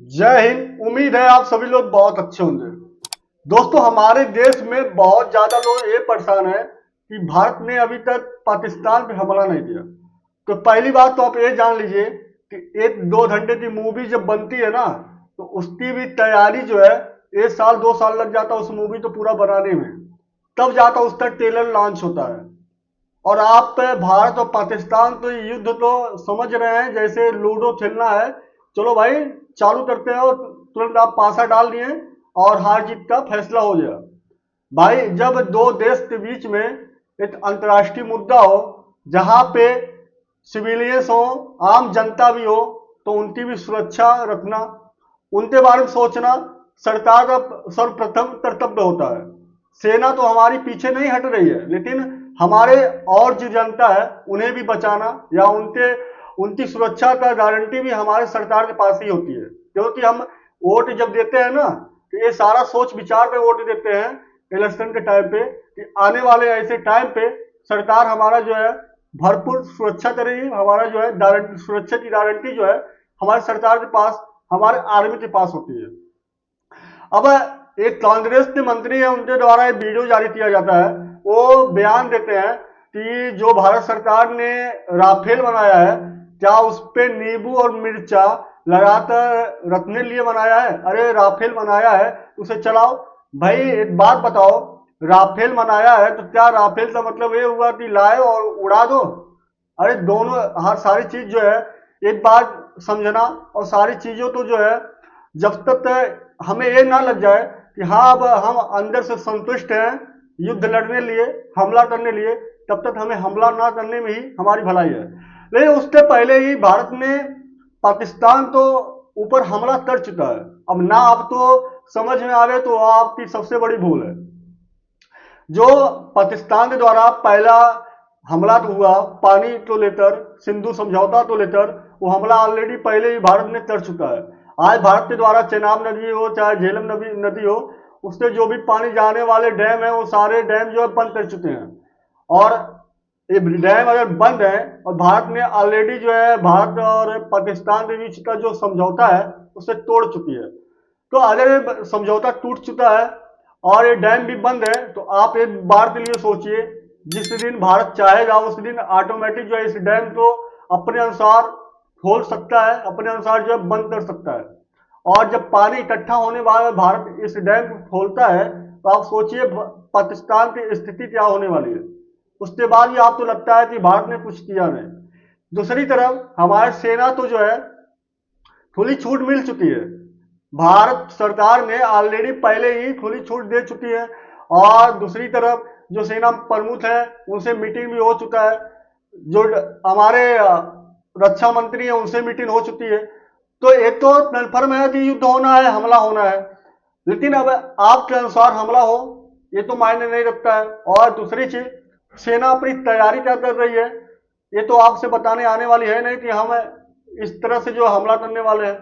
जय हिंद। उम्मीद है आप सभी लोग बहुत अच्छे होंगे। दोस्तों, हमारे देश में बहुत ज्यादा लोग ये परेशान है कि भारत ने अभी तक पाकिस्तान पे हमला नहीं किया। तो पहली बात तो आप ये जान लीजिए कि एक 2 घंटे की मूवी जब बनती है ना, तो उसकी भी तैयारी जो है 1 साल 2 साल लग जाता है उस मूवी तो पूरा बनाने में। तब जाता उसका ट्रेलर लॉन्च होता है। और आप भारत और पाकिस्तान तो ये युद्ध तो समझ रहे हैं जैसे लूडो खेलना है। चलो भाई, चालू करते हैं और तुरंत आप पासा डाल दिए और हार जीत का फैसला हो गया। भाई, जब दो देश के बीच में एक अंतर्राष्ट्रीय मुद्दा हो, जहां पे सिविलियंस हो, आम जनता भी हो, तो उनकी भी सुरक्षा रखना, उनके बारे में सोचना सरकार का सर्वप्रथम कर्तव्य होता है। सेना तो हमारी पीछे नहीं हट रही है, लेकिन हमारे और जो जनता है उन्हें भी बचाना या उनके उनकी सुरक्षा का गारंटी भी हमारे सरकार के पास ही होती है। क्योंकि हम वोट जब देते हैं ना, तो ये सारा सोच विचार पे वोट देते हैं इलेक्शन के टाइम पे कि आने वाले ऐसे टाइम पे सरकार हमारा जो है भरपूर सुरक्षा करेगी। हमारा जो है गारंटी, सुरक्षा की गारंटी जो है हमारे सरकार के पास, हमारे आर्मी के पास होती है। अब एक कांग्रेस के मंत्री है, उनके द्वारा एक वीडियो जारी किया जाता है। वो बयान देते हैं कि जो भारत सरकार ने राफेल बनाया है, क्या उस पे नींबू और मिर्चा लगाकर रखने लिए बनाया है? अरे राफेल बनाया है उसे चलाओ। भाई एक बात बताओ, राफेल बनाया है तो क्या राफेल का मतलब ये हुआ कि लाए और उड़ा दो? अरे दोनों, हर सारी चीज जो है एक बात समझना, और सारी चीजों तो जो है जब तक हमें ये ना लग जाए कि हाँ अब हम अंदर से संतुष्ट हैं युद्ध लड़ने लिए, हमला करने लिए, तब तक हमें हमला ना करने में ही हमारी भलाई है। लेकिन उसके पहले ही भारत ने पाकिस्तान तो ऊपर हमला कर चुका है। अब ना आप तो समझ में आवे तो आपकी सबसे बड़ी भूल है। जो पाकिस्तान के द्वारा पहला हमला तो हुआ पानी को लेकर, सिंधु समझौता को लेकर, वो हमला ऑलरेडी पहले ही भारत ने कर चुका है। आज भारत के द्वारा चेनाब नदी हो चाहे झेलम नदी हो, उससे जो भी पानी जाने वाले डैम है वो सारे डैम जो है बंद कर चुके हैं। और ये डैम अगर बंद है, और भारत ने ऑलरेडी जो है भारत और पाकिस्तान के बीच का जो समझौता है उसे तोड़ चुकी है। तो अगर ये समझौता टूट चुका है और ये डैम भी बंद है, तो आप एक बार के लिए सोचिए, जिस दिन भारत चाहेगा उस दिन ऑटोमेटिक जो है इस डैम को अपने अनुसार खोल सकता है, अपने अनुसार जो है बंद कर सकता है। और जब पानी इकट्ठा होने वाला भारत इस डैम को खोलता है, तो आप सोचिए पाकिस्तान की स्थिति क्या होने वाली है। उसके बाद भी आपको लगता है कि भारत ने कुछ किया नहीं। दूसरी तरफ हमारी सेना तो जो है खुली छूट मिल चुकी है। भारत सरकार ने ऑलरेडी पहले ही खुली छूट दे चुकी है। और दूसरी तरफ जो सेना प्रमुख है उनसे मीटिंग भी हो चुका है। जो हमारे रक्षा मंत्री है उनसे मीटिंग हो चुकी है। तो एक तो कन्फर्म है कि युद्ध होना है, हमला होना है। लेकिन अब आपके अनुसार हमला हो, ये तो मायने नहीं रखता है। और दूसरी चीज, सेना अपनी तैयारी क्या कर रही है, ये तो आपसे बताने आने वाली है नहीं कि हम इस तरह से जो हमला करने वाले हैं।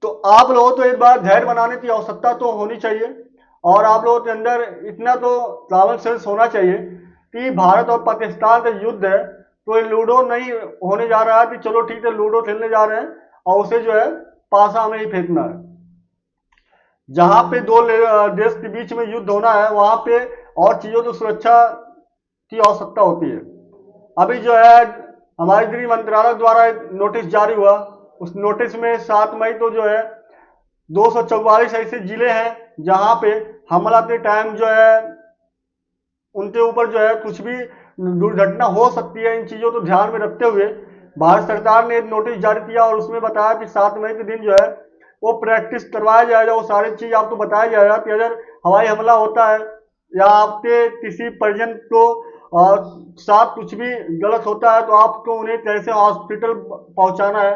तो आप लोगों तो एक बार धैर्य बनाने की आवश्यकता तो होनी चाहिए। और आप लोगों के अंदर इतना तो कॉमन सेंस होना चाहिए कि भारत और पाकिस्तान का युद्ध है, तो ये लूडो नहीं होने जा रहा है कि चलो ठीक है लूडो खेलने जा रहे हैं और उसे जो है पासा में ही फेंकना है। जहां पे दो देश के बीच में युद्ध होना है वहां पे और चीजों की सुरक्षा की आवश्यकता होती है। अभी जो है हमारे गृह मंत्रालय द्वारा एक नोटिस जारी हुआ। उस नोटिस में 7 मई को जो है 244 ऐसे जिले हैं जहां पे हमला के टाइम जो है उनके ऊपर जो है कुछ भी दुर्घटना हो सकती है। इन चीजों को ध्यान में रखते हुए भारत सरकार ने एक नोटिस जारी किया और उसमें बताया कि 7 मई के दिन जो है वो प्रैक्टिस करवाया जाएगा। वो सारी चीज आपको बताया जाएगा कि अगर हवाई हमला होता है या आपके किसी परिजन को और साथ कुछ भी गलत होता है, तो आपको उन्हें कैसे हॉस्पिटल पहुंचाना है।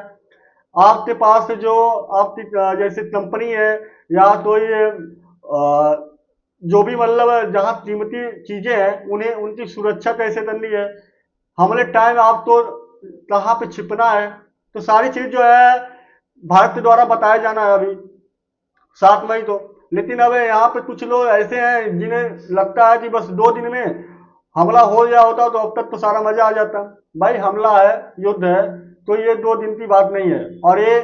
आपके पास जो आपकी जैसे कंपनी है या कोई जो भी मतलब जहां कीमती चीजें हैं उन्हें उनकी सुरक्षा कैसे करनी है, हमले टाइम आपको कहाँ पे छिपना है, तो सारी चीज जो है भारत के द्वारा बताया जाना है अभी 7 मई को। लेकिन अब यहाँ पे कुछ लोग ऐसे हैं जिन्हें लगता है कि बस 2 दिन में हमला हो गया होता तो अब तक तो सारा मजा आ जाता। भाई हमला है, युद्ध है, तो ये 2 दिन की बात नहीं है। और ये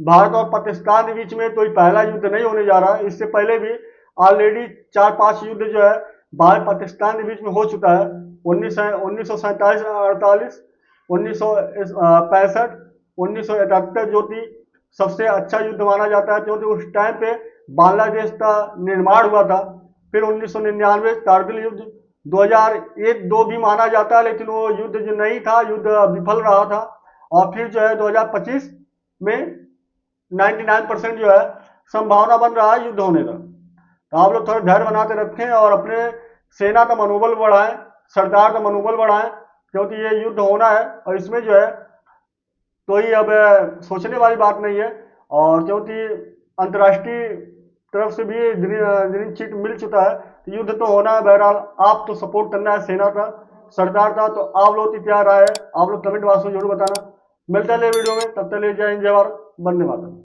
भारत और पाकिस्तान के बीच में तो ये पहला युद्ध नहीं होने जा रहा है। इससे पहले भी ऑलरेडी 4-5 युद्ध जो है भारत पाकिस्तान के बीच में हो चुका है। 1947-48, 1965, 1971 जो कि सबसे अच्छा युद्ध माना जाता है, क्योंकि उस टाइम पे बांग्लादेश का निर्माण हुआ था। फिर 1999 कारगिल युद्ध, 2001-2 भी माना जाता है, लेकिन वो युद्ध जो नहीं था, युद्ध विफल रहा था। और फिर जो है 2025 में 99% जो है संभावना बन रहा है युद्ध होने का। तो आप लोग थोड़ा धैर्य बनाते रखें और अपने सेना का मनोबल बढ़ाएं, सरकार का मनोबल बढ़ाएं, क्योंकि ये युद्ध होना है और इसमें जो है तो ये अब सोचने वाली बात नहीं है। और क्योंकि अंतर्राष्ट्रीय तरफ से भी ग्रीन चिट मिल चुका है, तो युद्ध तो होना है। बहरहाल आप तो सपोर्ट करना है सेना का, सरकार का। तो आप लोग की क्या राय है, आप लोग कमेंट बॉक्स में जरूर बताना। मिलते हैं वीडियो में, तब तक ले जय हिंद, जय भारत, वंदे मातरम।